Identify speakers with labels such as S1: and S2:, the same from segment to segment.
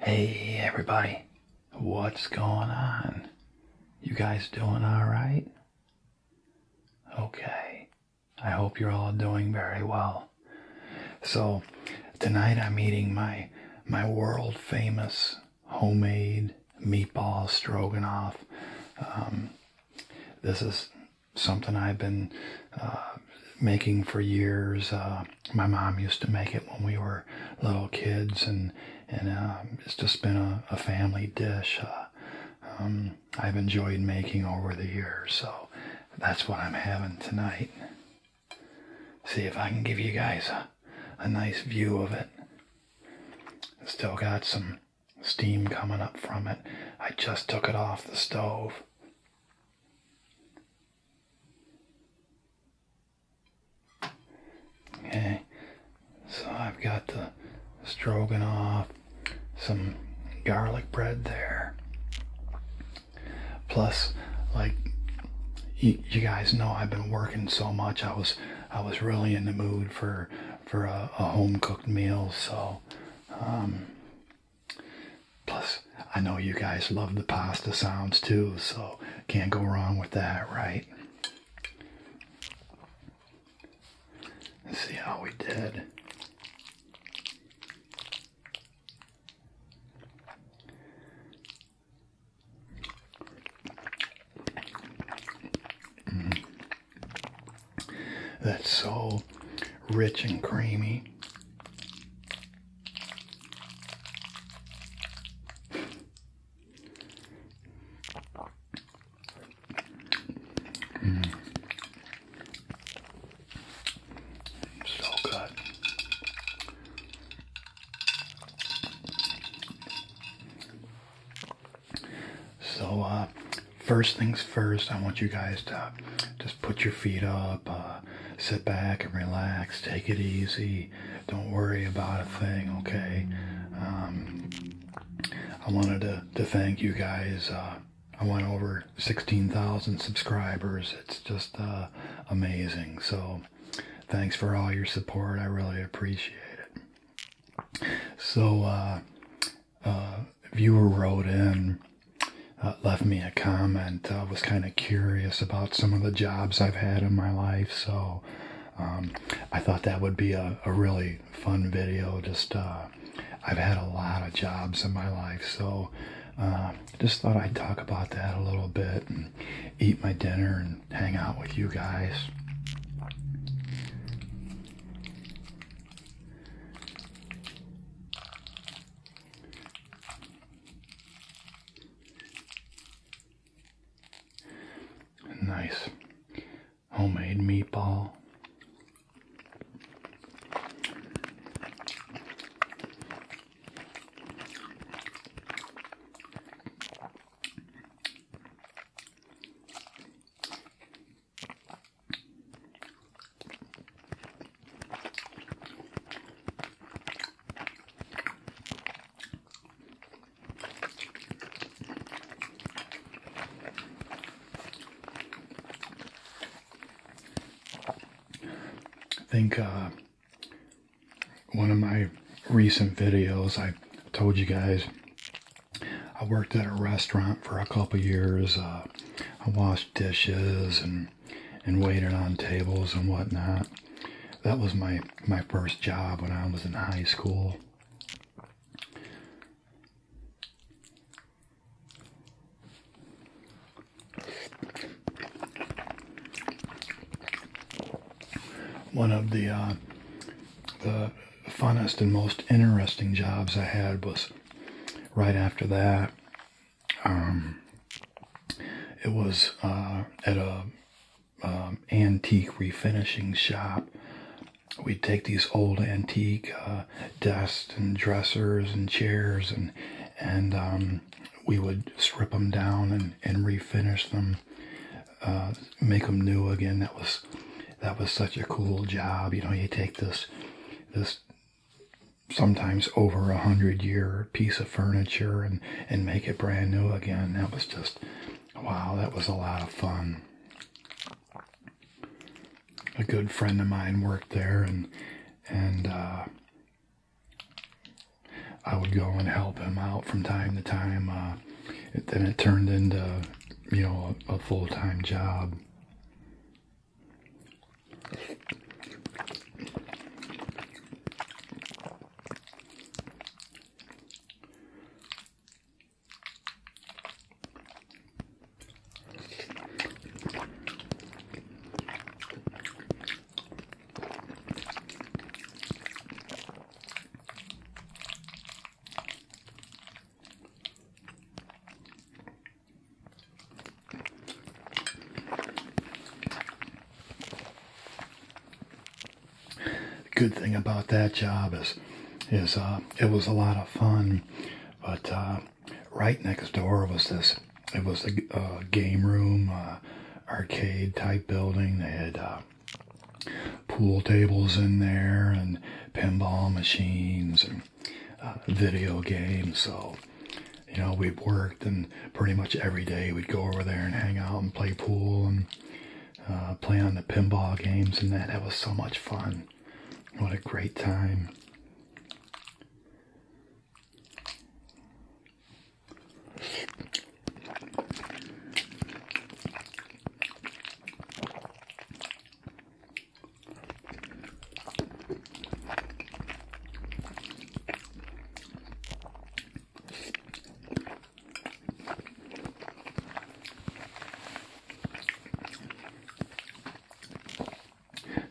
S1: Hey everybody, what's going on? You guys doing alright? Okay, I hope you're all doing very well. So, tonight I'm eating my world famous homemade meatball stroganoff. This is something I've been making for years. My mom used to make it when we were little kids, and it's just been a family dish I've enjoyed making over the years. So that's what I'm having tonight. See if I can give you guys a nice view of it. Still got some steam coming up from it. I just took it off the stove. Okay, so I've got the stroganoff, some garlic bread there. Plus, like you guys know, I've been working so much. I was really in the mood for a home cooked meal. So, plus I know you guys love the pasta sounds too. So can't go wrong with that, right? Let's see how we did. That's so rich and creamy. So good. So, first things first, I want you guys to just put your feet up, sit back and relax, take it easy, don't worry about a thing, okay? I wanted to thank you guys. I went over 16,000 subscribers. It's just amazing. So thanks for all your support. I really appreciate it. So a viewer wrote in, left me a comment, was kind of curious about some of the jobs I've had in my life. So I thought that would be a really fun video. Just I've had a lot of jobs in my life, so just thought I'd talk about that a little bit and eat my dinner and hang out with you guys. Nice homemade meatball. I think one of my recent videos, I told you guys I worked at a restaurant for a couple years. I washed dishes and waited on tables and whatnot. That was my first job when I was in high school. One of the funnest and most interesting jobs I had was right after that. It was at a antique refinishing shop. We'd take these old antique desks and dressers and chairs, and we would strip them down and refinish them, make them new again. That was such a cool job. You know, you take this sometimes over 100-year piece of furniture and make it brand new again. That was just, wow, that was a lot of fun. A good friend of mine worked there, and I would go and help him out from time to time. Then it turned into, a full-time job. Good thing about that job is it was a lot of fun, but right next door was a game room, arcade type building. They had pool tables in there and pinball machines and video games. So we worked, and pretty much every day we'd go over there and hang out and play pool and play on the pinball games, and that was so much fun. What a great time.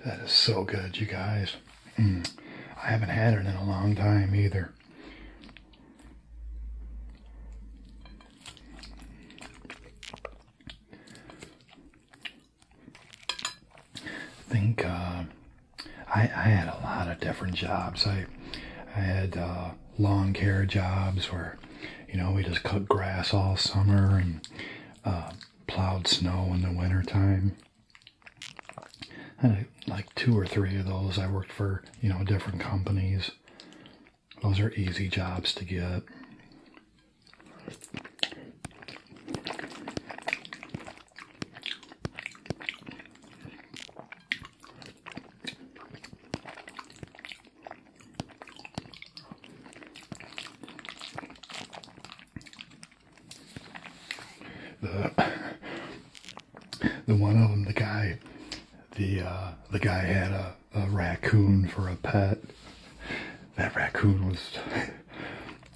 S1: That is so good, you guys. I haven't had it in a long time either. I think I had a lot of different jobs. I had lawn care jobs where, we just cut grass all summer and plowed snow in the wintertime. I had like 2 or 3 of those. I worked for, different companies. Those are easy jobs to get. The one of them, the guy had a raccoon for a pet. That raccoon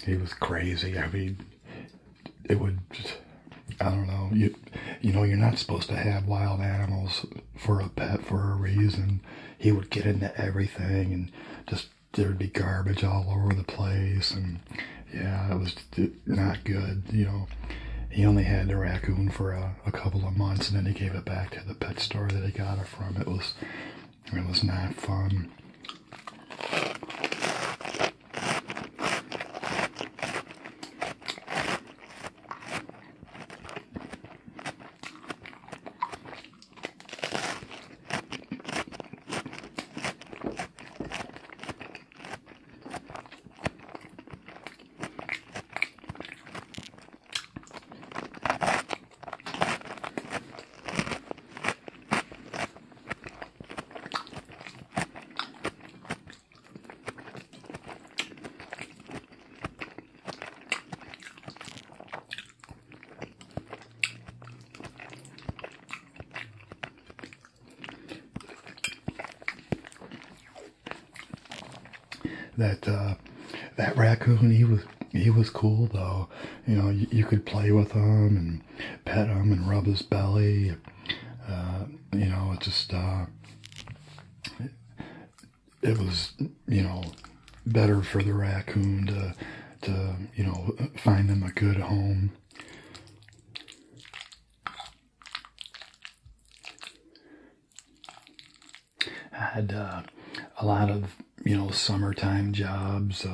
S1: he was crazy. I mean, it would just, I don't know, you're not supposed to have wild animals for a pet for a reason. He would get into everything, and just, there'd be garbage all over the place, and yeah, it was not good, He only had the raccoon for a couple of months, and then he gave it back to the pet store that he got it from. It was not fun. That raccoon, he was cool though. You could play with him and pet him and rub his belly. It just it was better for the raccoon to find him a good home. I had a lot of summertime jobs.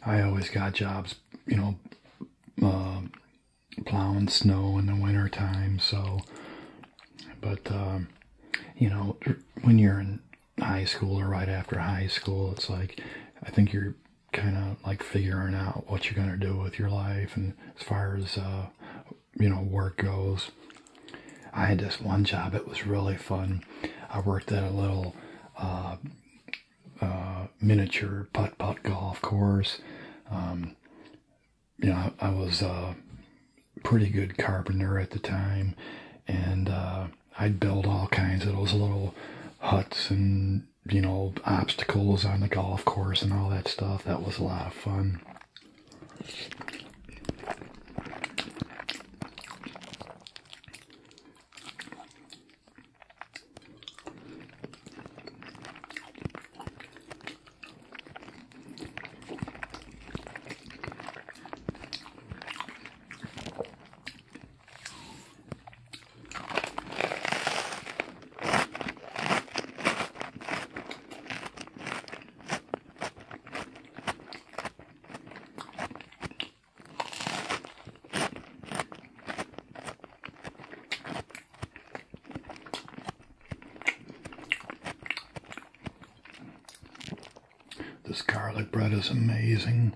S1: I always got jobs, plowing snow in the wintertime. So, but when you're in high school or right after high school, it's like, I think you're kind of like figuring out what you're going to do with your life, and as far as work goes. I had this one job, it was really fun. I worked at a little miniature putt-putt golf course. You know, I was a pretty good carpenter at the time, and I'd build all kinds of those little huts and, you know, obstacles on the golf course and all that stuff. That was a lot of fun. This garlic bread is amazing.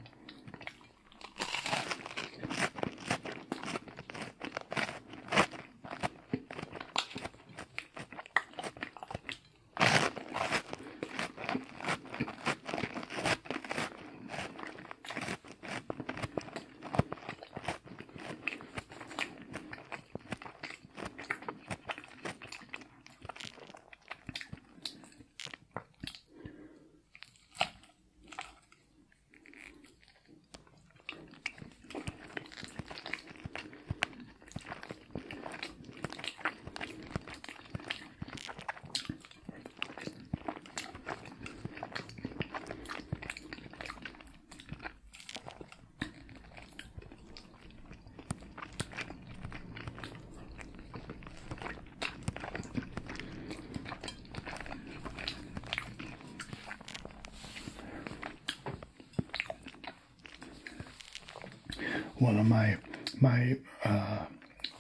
S1: One of my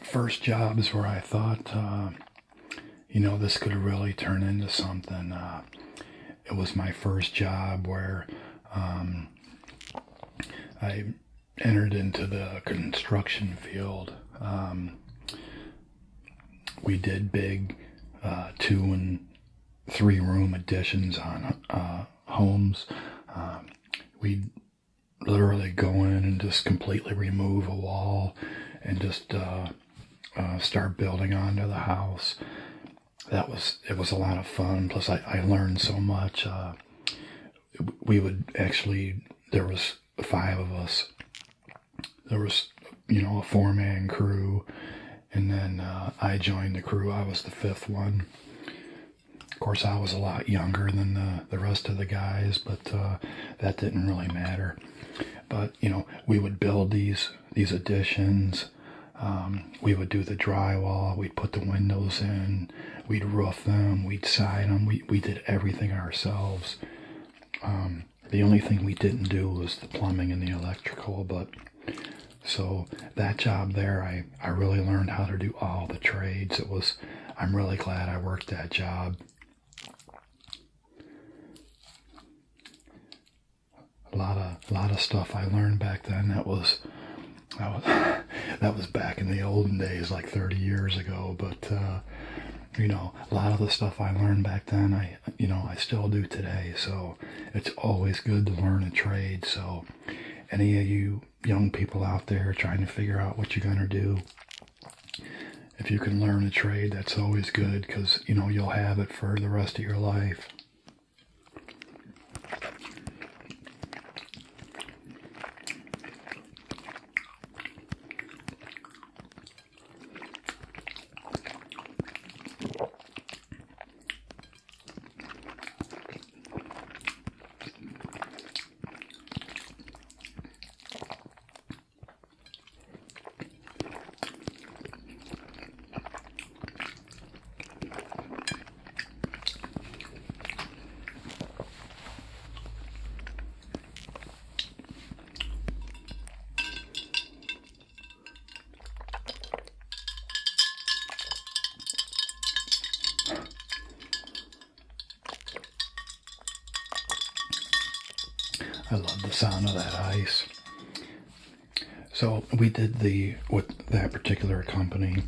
S1: first jobs where I thought, you know, this could really turn into something. It was my first job where I entered into the construction field. We did big 2 and 3 room additions on homes. We'd literally go in and just completely remove a wall and just start building onto the house. It was a lot of fun. Plus I learned so much. We would actually, there was 5 of us. There was, you know, a 4-man crew, and then I joined the crew. I was the 5th one. Of course, I was a lot younger than the rest of the guys, but that didn't really matter. But, you know, we would build these additions. We would do the drywall. We'd put the windows in. We'd roof them. We'd side them. We did everything ourselves. The only thing we didn't do was the plumbing and the electrical. But so that job there, I really learned how to do all the trades. I'm really glad I worked that job. A lot of stuff I learned back then. That was back in the olden days, like 30 years ago. But you know, a lot of the stuff I learned back then, I still do today. So it's always good to learn a trade. So any of you young people out there trying to figure out what you're gonna do, if you can learn a trade, that's always good, because, you know, you'll have it for the rest of your life. I love the sound of that ice. So we did with that particular company,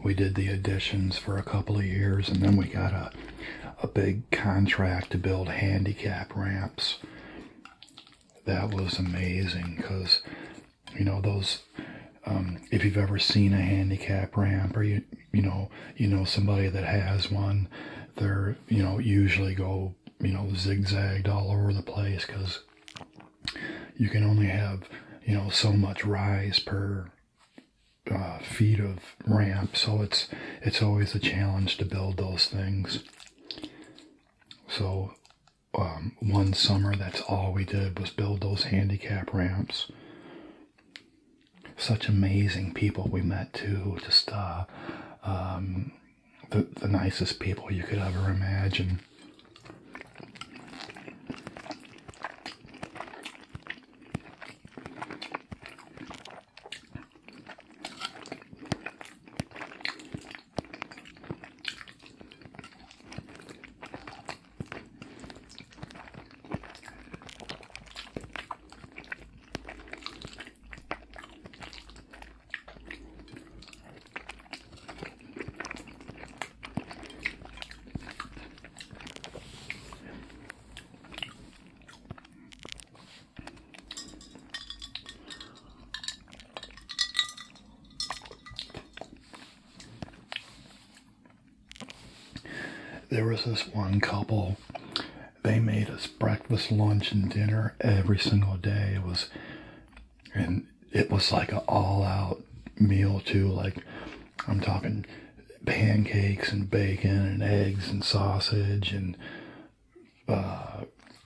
S1: we did the additions for a couple of years, and then we got a big contract to build handicap ramps. That was amazing because, you know, those, if you've ever seen a handicap ramp, or you know somebody that has one, they're, you know, usually go, you know, zigzagged all over the place because you can only have, you know, so much rise per feet of ramp, so it's always a challenge to build those things. So one summer, that's all we did was build those handicap ramps. Such amazing people we met too, just the nicest people you could ever imagine. There was this one couple, they made us breakfast, lunch, and dinner every single day. It was like an all-out meal too. Like, I'm talking pancakes and bacon and eggs and sausage and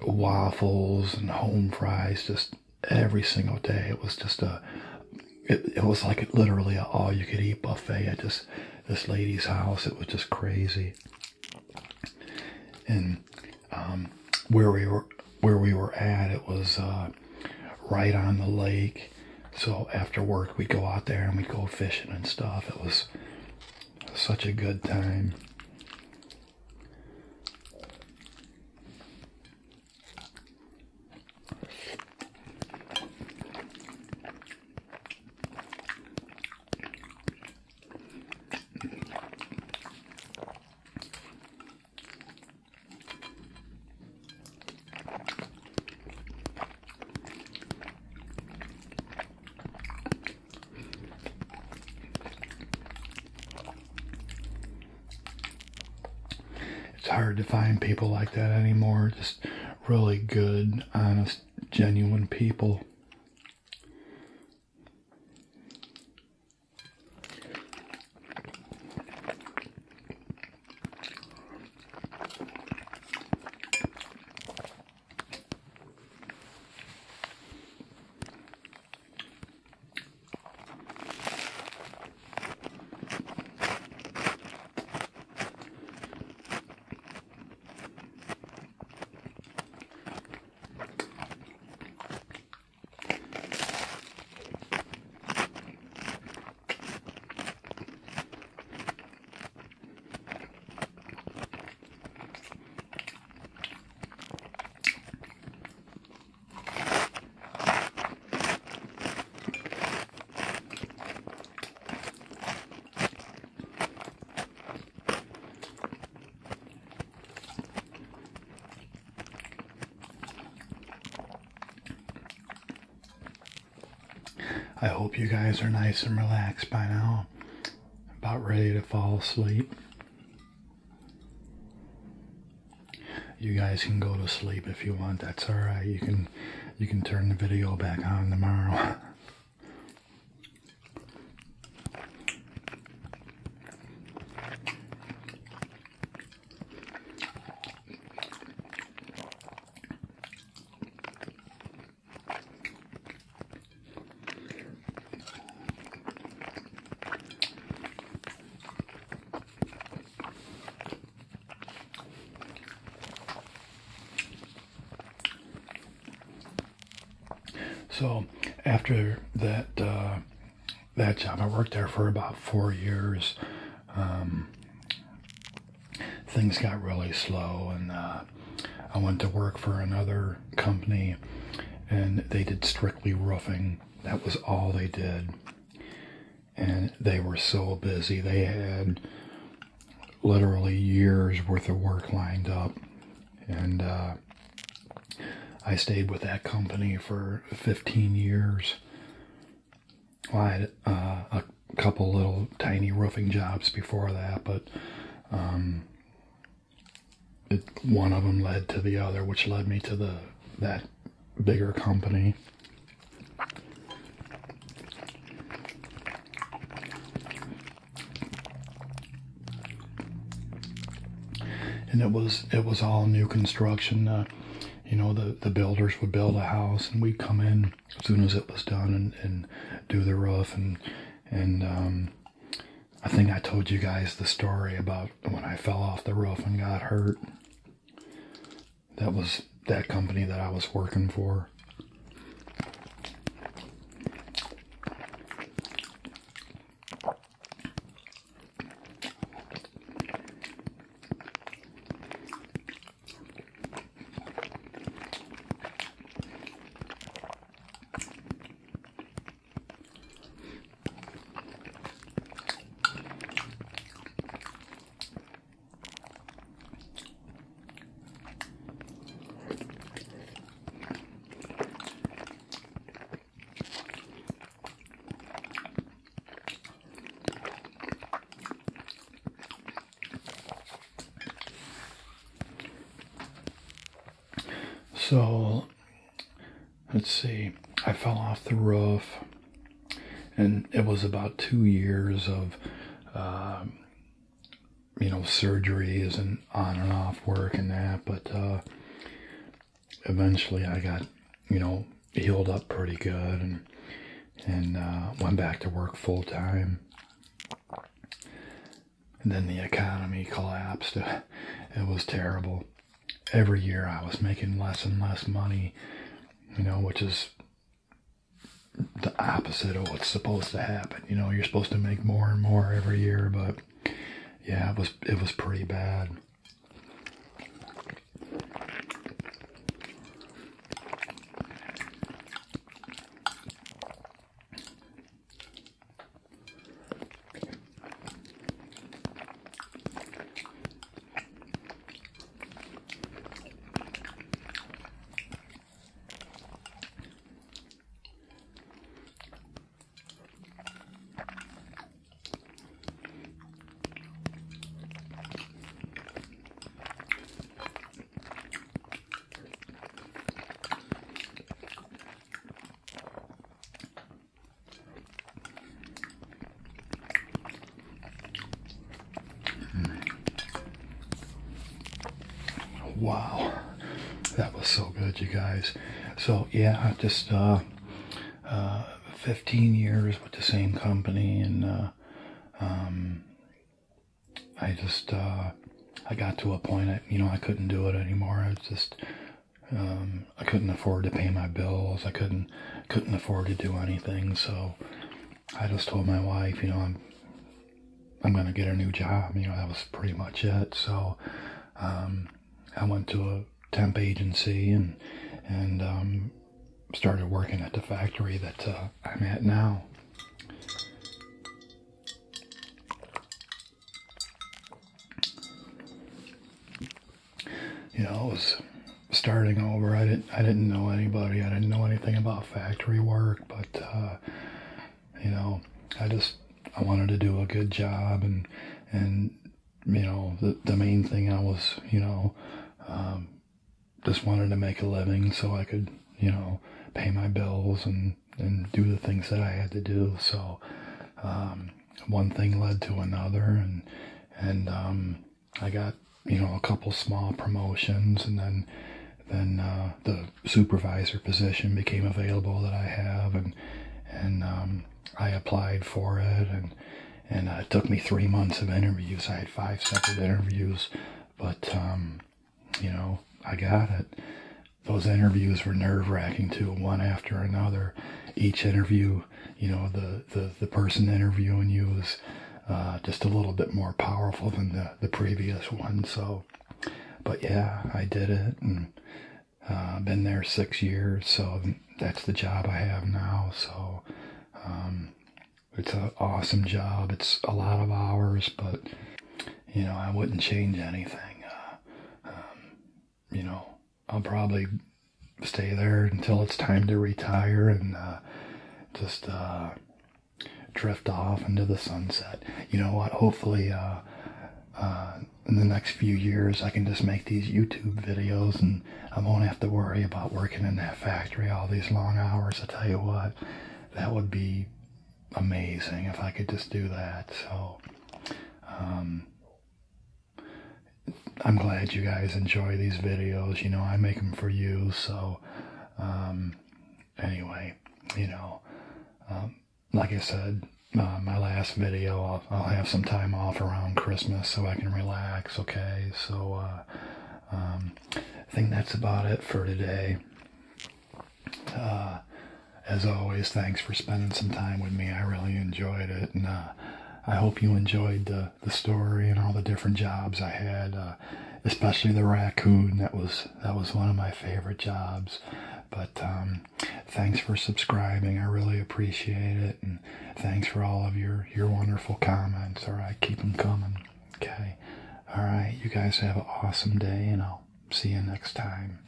S1: waffles and home fries, just every single day. It was just it was like literally an all-you-could-eat buffet at this lady's house. It was just crazy. And where we were at, it was right on the lake. So after work, we'd go out there and we'd go fishing and stuff. It was such a good time. It's hard to find people like that anymore. Just really good, honest, genuine people. I hope you guys are nice and relaxed by now, about ready to fall asleep. You guys can go to sleep if you want. That's all right. You can turn the video back on tomorrow. So after that job, I worked there for about 4 years. Things got really slow, and I went to work for another company, and they did strictly roofing. That was all they did. And they were so busy. They had literally years worth of work lined up. And I stayed with that company for 15 years. Well, I had a couple little tiny roofing jobs before that, but one of them led to the other, which led me to that bigger company. And it was all new construction. You know, the builders would build a house, and we'd come in as soon as it was done and do the roof. And I think I told you guys the story about when I fell off the roof and got hurt. That was that company that I was working for. So, let's see, I fell off the roof, and it was about 2 years of, you know, surgeries and on and off work and that, but eventually I got, you know, healed up pretty good and went back to work full time. And then the economy collapsed. It was terrible. Every year I was making less and less money, you know, which is the opposite of what's supposed to happen. You know, you're supposed to make more and more every year, but yeah, it was pretty bad. Wow, that was so good, you guys. So yeah, just 15 years with the same company, and I just I got to a point I couldn't do it anymore. I was just I couldn't afford to pay my bills. I couldn't afford to do anything. So I just told my wife, I'm gonna get a new job. That was pretty much it. So I went to a temp agency and started working at the factory that I'm at now. It was starting over. I didn't know anybody. I didn't know anything about factory work, but I wanted to do a good job, and the main thing I was just wanted to make a living so I could pay my bills and do the things that I had to do. So one thing led to another, and I got a couple small promotions, and then the supervisor position became available that I have, and I applied for it, and it took me 3 months of interviews. I had 5 separate interviews, but I got it. Those interviews were nerve-wracking too, one after another. Each interview, the person interviewing you was just a little bit more powerful than the previous one. So, but yeah, I did it, and been there 6 years. So that's the job I have now. So it's an awesome job. It's a lot of hours, but I wouldn't change anything. I'll probably stay there until it's time to retire and just drift off into the sunset. You know what? Hopefully, in the next few years, I can just make these YouTube videos and I won't have to worry about working in that factory all these long hours. I tell you what, that would be amazing if I could just do that. So, I'm glad you guys enjoy these videos. I make them for you. So, anyway, like I said, my last video, I'll have some time off around Christmas so I can relax, okay? So, I think that's about it for today. As always, thanks for spending some time with me. I really enjoyed it, and I hope you enjoyed the story and all the different jobs I had, especially the raccoon. That was one of my favorite jobs. But thanks for subscribing. I really appreciate it, and thanks for all of your wonderful comments. All right, keep them coming. Okay. All right, you guys have an awesome day, and I'll see you next time.